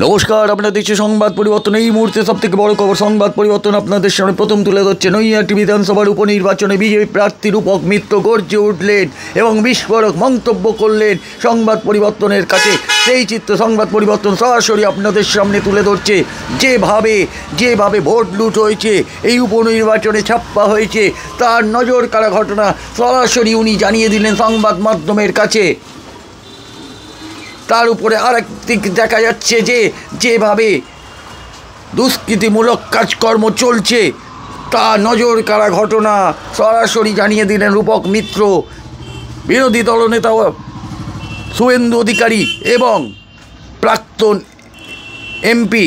নমস্কার, আপনাদের দেখছি সংবাদ পরিবর্তন। এই মুহূর্তে সবথেকে বড় খবর সংবাদ পরিবর্তন আপনাদের সামনে প্রথম তুলে ধরছে। নৈহাটি বিধানসভার উপনির্বাচনে বিজেপি প্রার্থী রূপক মিত্র গর্জে উঠলেন এবং বিস্ফোরক মন্তব্য করলেন সংবাদ পরিবর্তনের কাছে। সেই চিত্র সংবাদ পরিবর্তন সরাসরি আপনাদের সামনে তুলে ধরছে। যেভাবে ভোট লুট হয়েছে, এই উপনির্বাচনে ছাপ্পা হয়েছে, তার নজর কাড়া ঘটনা সরাসরি উনি জানিয়ে দিলেন সংবাদ মাধ্যমের কাছে। তার উপরে আরেক দিক দেখা যাচ্ছে যেভাবে দুষ্কৃতিমূলক কাজকর্ম চলছে, তা নজর কাড়া ঘটনা সরাসরি জানিয়ে দিলেন রূপক মিত্র। বিরোধী দলনেতা শুভেন্দু অধিকারী এবং প্রাক্তন এমপি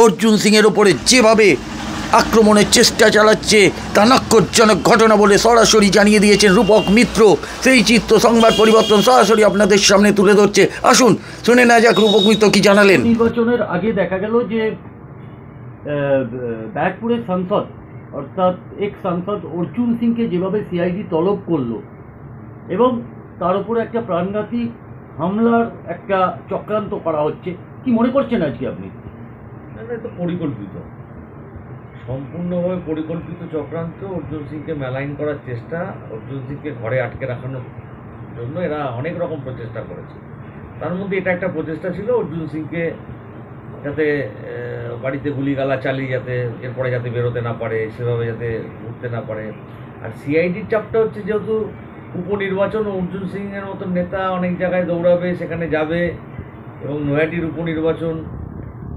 অর্জুন সিংয়ের ওপরে যেভাবে আক্রমণের চেষ্টা চালাচ্ছে, তা নাক্যজনক ঘটনা বলে সরাসরি জানিয়ে দিয়েছেন রূপক মিত্র। সেই চিত্র সংবাদ পরিবর্তন সরাসরি আপনাদের সামনে তুলে ধরছে। আসুন শুনে না যাক রূপক মিত্র কি জানালেন। নির্বাচনের আগে দেখা গেল যে ব্যারাকপুরের সাংসদ অর্থাৎ এক্স সাংসদ অর্জুন সিংকে যেভাবে সিআইডি তলব করলো এবং তার উপরে একটা প্রাণঘাতী হামলার একটা চক্রান্ত করা হচ্ছে, কি মনে করছেন আজকে আপনি? এটা পরিকল্পিত, সম্পূর্ণভাবে পরিকল্পিত চক্রান্ত। অর্জুন সিংকে মেলাইন করার চেষ্টা, অর্জুন সিংকে ঘরে আটকে রাখানোর জন্য এরা অনেক রকম প্রচেষ্টা করেছে। তার মধ্যে এটা একটা প্রচেষ্টা ছিল অর্জুন সিংকে যাতে বাড়িতে গুলিগালা চালিয়ে এরপরে যাতে বেরোতে না পারে, সেভাবে যাতে উঠতে না পারে। আর সিআইডির চাপটা হচ্ছে যেহেতু উপনির্বাচন, অর্জুন সিংয়ের মতন নেতা অনেক জায়গায় দৌড়াবে, সেখানে যাবে, এবং নৈহাটির উপনির্বাচন,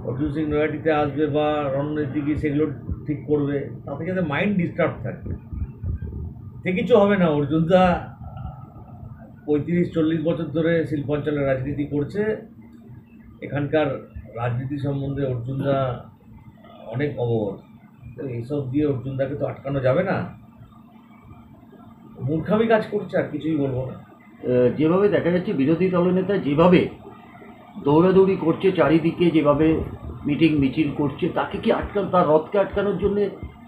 অর্জুন সিং নৈহাটিতে আসবে বা রণনীতি সেগুলো ঠিক করবে, তাতে যাতে মাইন্ড ডিস্টার্ব থাকে। সে কিছু হবে না। অর্জুনদা 35-40 বছর ধরে শিল্পাঞ্চলের রাজনীতি করছে। এখানকার রাজনীতি সম্বন্ধে অর্জুনদা অনেক অবগত। তো এইসব দিয়ে অর্জুনদাকে তো আটকানো যাবে না। মূর্খামি কাজ করছে, আর কিছুই বলবো না। যেভাবে দেখা যাচ্ছে বিরোধী দলনেতা যেভাবে দৌড়াদৌড়ি করছে, চারিদিকে যেভাবে মিটিং মিছিল করছে, তাকে কি তার রথকে আটকানোর জন্য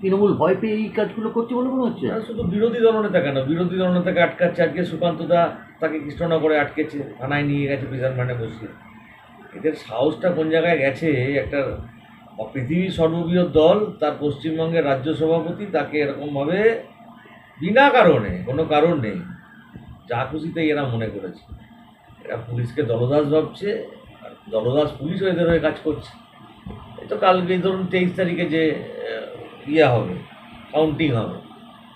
তৃণমূল ভয় পেয়ে এই কাজগুলো করছে বলে মনে হচ্ছে? শুধু বিরোধী দলনেতা কেন, বিরোধী দলনেতাকে আটকাচ্ছে। আজকে সুকান্তদা তাকে কৃষ্ণনগরে আটকেছে, থানায় নিয়ে গেছে প্রিজন ভ্যানে বসিয়ে। এদের সাহসটা কোন জায়গায় গেছে? একটা পৃথিবীর সর্ববৃহৎ দল, তার পশ্চিমবঙ্গের রাজ্য সভাপতি, তাকে এরকমভাবে বিনা কারণে, কোনো কারণ নেই, যা খুশিতেই এরা মনে করেছে। এরা পুলিশকে দলদাস ভাবছে, আর দলদাস পুলিশও এদের হয়ে কাজ করছে। এই তো কালকে ধরুন 23 তারিখে যে হবে, কাউন্টিং হবে,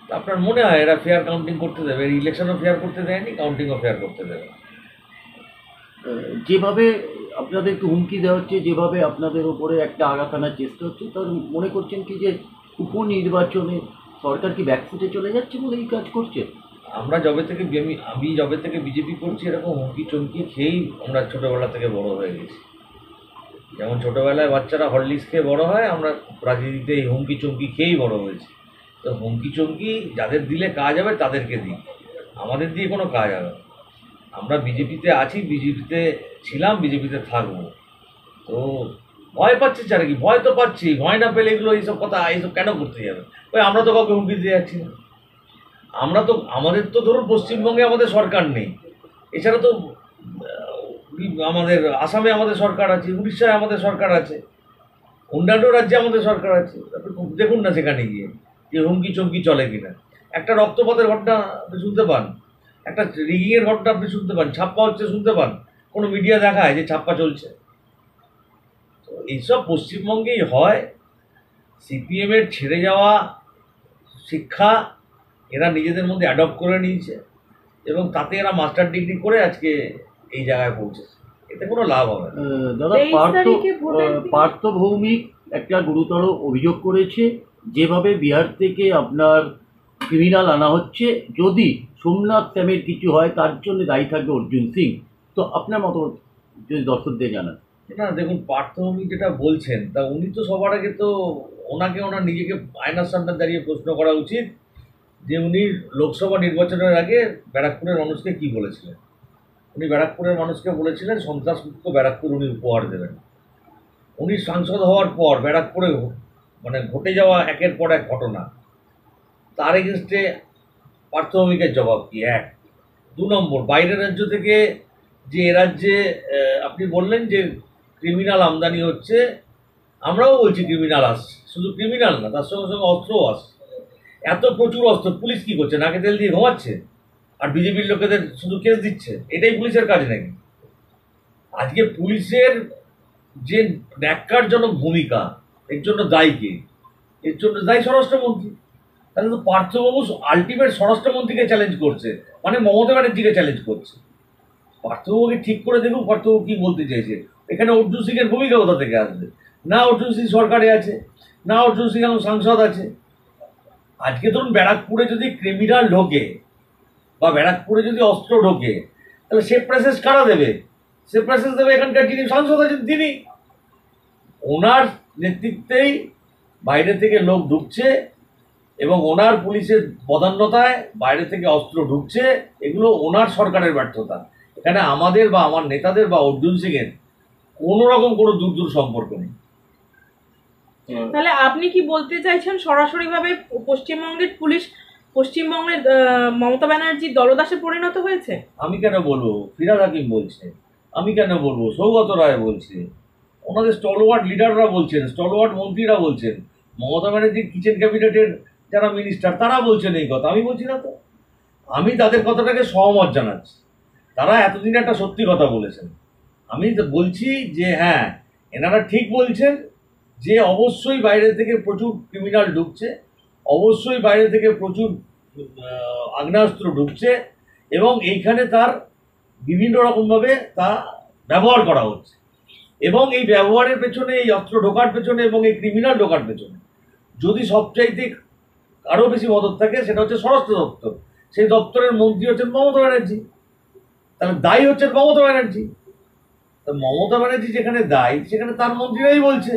তা আপনার মনে হয় এরা ফেয়ার কাউন্টিং করতে দেবে? ইলেকশনও ফেয়ার করতে দেয়নি, কাউন্টিংও ফেয়ার করতে দেবে। যেভাবে আপনাদেরকে হুমকি দেওয়া হচ্ছে, যেভাবে আপনাদের উপরে একটা আঘাত আনার চেষ্টা হচ্ছে, তার মনে করছেন কি যে উপনির্বাচনে সরকার কি ব্যাকফুটে চলে যাচ্ছে বলে এই কাজ করছে? আমি যবে থেকে বিজেপি করছি, এরকম হুমকি চমকি খেয়েই আমরা ছোটোবেলা থেকে বড় হয়ে গেছি। যেমন ছোটোবেলায় বাচ্চারা হরলিক্স খেয়ে বড় হয়, আমরা রাজনীতিতে এই হুমকি চমকি খেয়েই বড় হয়েছি। তো হুমকি চমকি যাদের দিলে কাজ হবে তাদেরকে দিই, আমাদের দিয়ে কোনো কাজ হবে না। আমরা বিজেপিতে আছি, বিজেপিতে ছিলাম, বিজেপিতে থাকবো। তো ভয় পাচ্ছে চারে কি? ভয় তো পাচ্ছি। ভয় না পেলে এগুলো এইসব কথা এইসব কেন করতে যাবে? আমরা তো কাউকে হুমকি দিয়ে যাচ্ছি না। আমাদের তো ধরুন পশ্চিমবঙ্গে আমাদের সরকার নেই, এছাড়া তো আমাদের আসামে আমাদের সরকার আছে, উড়িষ্যায় আমাদের সরকার আছে, অন্যান্য রাজ্যে আমাদের সরকার আছে। দেখুন না সেখানে গিয়ে যে হুমকি চমকি চলে কিনা। একটা রক্তপাতের ঘটনা আপনি শুনতে পান, একটা রিগিংয়ের ঘটনা আপনি শুনতে পান, ছাপ্পা হচ্ছে শুনতে পান, কোনো মিডিয়া দেখায় যে ছাপ্পা চলছে? তো এইসব পশ্চিমবঙ্গেই হয়। সিপিএমের ছেড়ে যাওয়া শিক্ষা এরা নিজেদের মধ্যে অ্যাডপ্ট করে নিয়েছে, এবং তাতে এরা মাস্টার ডিগ্রি করে আজকে এই জায়গায় পৌঁছেছে। এতে কোনো লাভ হবে না। দাদা, পার্থ ভৌমিক একটা গুরুতর অভিযোগ করেছে, যেভাবে বিহার থেকে আপনার ক্রিমিনাল আনা হচ্ছে, যদি সোমনাথ স্যামের কিছু হয় তার জন্য দায়ী থাকবে অর্জুন সিং। তো আপনার মতো যদি দর্শকদের জানান। না দেখুন, পার্থ ভৌমিক যেটা বলছেন, তা উনি তো সবার আগে তো ওনার নিজেকে আয়নার সামনে দাঁড়িয়ে প্রশ্ন করা উচিত যে উনি লোকসভা নির্বাচনের আগে ব্যারাকপুরের মানুষকে কি বলেছিলেন। উনি ব্যারাকপুরের মানুষকে বলেছিলেন সন্ত্রাসমুক্ত ব্যারাকপুর উনি উপহার দেবেন। উনি সাংসদ হওয়ার পর ব্যারাকপুরে ঘটে যাওয়া একের পর এক ঘটনা, তার এগেনস্টে পার্থ ভৌমিকের জবাব কি? 1, 2 নম্বর, বাইরের রাজ্য থেকে যে এ রাজ্যে আপনি বললেন যে ক্রিমিনাল আমদানি হচ্ছে, আমরাও বলছি ক্রিমিনাল আসছে, শুধু ক্রিমিনাল না, তার সঙ্গে সঙ্গে অস্ত্রও আসছে। এত প্রচুর অস্ত্র, পুলিশ কি করছে? নাকে তেল দিয়ে ঘুমাচ্ছে আর বিজেপির লোকেদের শুধু কেস দিচ্ছে? এটাই পুলিশের কাজ নাকি? আজকে পুলিশের যে ন্যাক্কারজনক ভূমিকা, এর জন্য দায়ী কে? এর জন্য দায়ী স্বরাষ্ট্রমন্ত্রী। তাহলে তো পার্থবাবু আলটিমেট স্বরাষ্ট্রমন্ত্রীকে চ্যালেঞ্জ করছে, মানে মমতা ব্যানার্জিকে চ্যালেঞ্জ করছে। পার্থবাবুকে ঠিক করে দেখুন পার্থবাবু কি বলতে চাইছে। এখানে অর্জুন সিংয়ের ভূমিকা কোথা থেকে আসবে? না অর্জুন সিং সরকারে আছে, না অর্জুন সিং এখন সাংসদ আছে। আজকে ধরুন ব্যারাকপুরে যদি ক্রিমিনাল ঢোকে বা ব্যারাকপুরে যদি অস্ত্র ঢোকে, তাহলে সে প্রেসেস কারা দেবে? সে প্রেসেস দেবে এখানকার যিনি সাংসদ আছেন তিনি। ওনার নেতৃত্বেই বাইরে থেকে লোক ঢুকছে এবং ওনার পুলিশের বদান্যতায় বাইরে থেকে অস্ত্র ঢুকছে। এগুলো ওনার সরকারের ব্যর্থতা। এখানে আমাদের বা আমার নেতাদের বা অর্জুন সিংয়ের কোনো রকম কোনো দূর সম্পর্ক নেই। তাহলে আপনি কি বলতে চাইছেন সরাসরিভাবে পশ্চিমবঙ্গের পুলিশ পশ্চিমবঙ্গের মমতা ব্যানার্জির দলদাসে পরিণত হয়েছে? আমি কেন বলবো? ফিরহাদ হাকিম বলছে। আমি কেন বলবো? সৌগত রায় বলছে। ওনাদের স্টলওয়ার্ড লিডাররা বলছেন, স্টলওয়ার্ড মন্ত্রীরা বলছেন, মমতা ব্যানার্জির কিচেন ক্যাবিনেটের যারা মিনিস্টার তারা বলছেন এই কথা। আমি বলছি না তো? আমি তাদের কথাটাকে সহমত জানাচ্ছি। তারা এতদিন একটা সত্যি কথা বলেছেন। আমি তো বলছি যে হ্যাঁ, এনারা ঠিক বলছেন যে অবশ্যই বাইরে থেকে প্রচুর ক্রিমিনাল ঢুকছে, অবশ্যই বাইরে থেকে প্রচুর আগ্নেয়াস্ত্র ঢুকছে এবং এইখানে তার বিভিন্ন রকমভাবে তা ব্যবহার করা হচ্ছে। এবং এই ব্যবহারের পেছনে, এই অস্ত্র ঢোকার পেছনে এবং এই ক্রিমিনাল ঢোকার পেছনে যদি সবচাইতে আরও বেশি মদত থাকে সেটা হচ্ছে স্বরাষ্ট্র দপ্তর। সেই দপ্তরের মন্ত্রী হচ্ছেন মমতা ব্যানার্জি। তাহলে দায়ী হচ্ছেন মমতা ব্যানার্জি। তা মমতা ব্যানার্জি যেখানে দায়ী সেখানে তার মন্ত্রীরাই বলছে।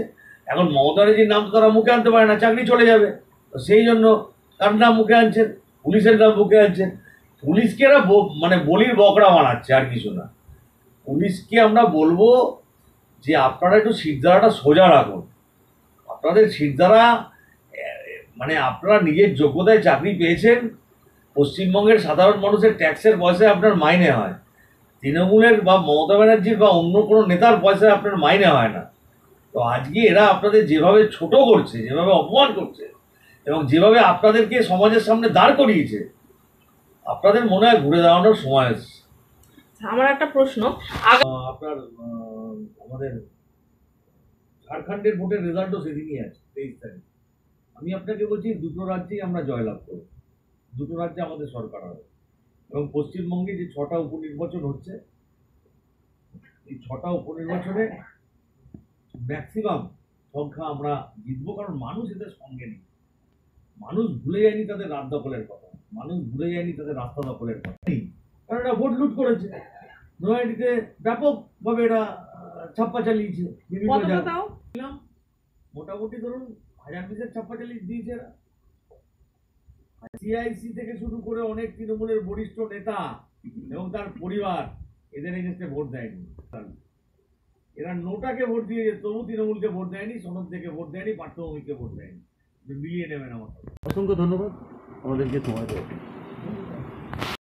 এখন মমতা ব্যানার্জির নাম তো তারা মুখে আনতে পারে না, চাকরি চলে যাবে। তো সেই জন্য তার নাম মুখে আনছেন, পুলিশের নাম মুখে আনছেন। পুলিশকে এরা মানে বলির বকরা বানাচ্ছে, আর কিছু না। পুলিশকে আমরা বলবো যে আপনারা একটু শিরদাঁড়াটা সোজা রাখুন। আপনাদের শিরদাঁড়া মানে আপনারা নিজের যোগ্যতায় চাকরি পেয়েছেন। পশ্চিমবঙ্গের সাধারণ মানুষের ট্যাক্সের পয়সায় আপনার মাইনে হয়, তৃণমূলের বা মমতা ব্যানার্জির বা অন্য কোনো নেতার পয়সায় আপনার মাইনে হয় না। তো আজকে এরা আপনাদের যেভাবে ছোট করছে, যেভাবে অপমান করছে এবং যেভাবে আপনাদেরকে সমাজের সামনে দাঁড় করিয়েছে, আপনাদের মনে হয় ঘুরে দাঁড়ানোর সময় এসেছে। আমার একটা প্রশ্ন, আপনার আমাদের ঝাড়খণ্ডের ভোটের রেজাল্টও সেদিনই আছে, 23 তারিখ। আমি আপনাকে বলছি দুটো রাজ্যেই আমরা জয়লাভ করব, দুটো রাজ্যে আমাদের সরকার হবে। এবং পশ্চিমবঙ্গে যে 6টা উপনির্বাচন হচ্ছে, এই 6টা উপনির্বাচনে ম্যাক্সিমাম সংখ্যা আমরা জিতবো। কারণ মানুষ এদের সঙ্গে নেই। মানুষ ভুলে যায়নি তাদের রাত দখলের কথা, মানুষ ভুলে যায়নি তাদের রাস্তা দখলের কথা। কারণ এরা ভোট লুট করেছে, নয়াডিতে ব্যাপকভাবে এরা ছাপ্পা চালিয়েছে বিভিন্ন জায়গায়। মোটামুটি ধরুন 1000 ছাপ্পা চালিয়ে দিয়েছে এরা। সিআইসি থেকে শুরু করে অনেক তৃণমূলের বরিষ্ঠ নেতা এবং তার পরিবার এদের এগেন্সটে ভোট দেয়নি। এরা নোটাকে ভোট দিয়েছে, তবু তৃণমূলকে ভোট দেয়নি, সনদ থেকে ভোট দেয়নি, পার্থভূমিকে ভোট দেয়নি। মিলিয়ে নেবেন আমার। অসংখ্য ধন্যবাদ আমাদেরকে সময় দেওয়ার জন্য।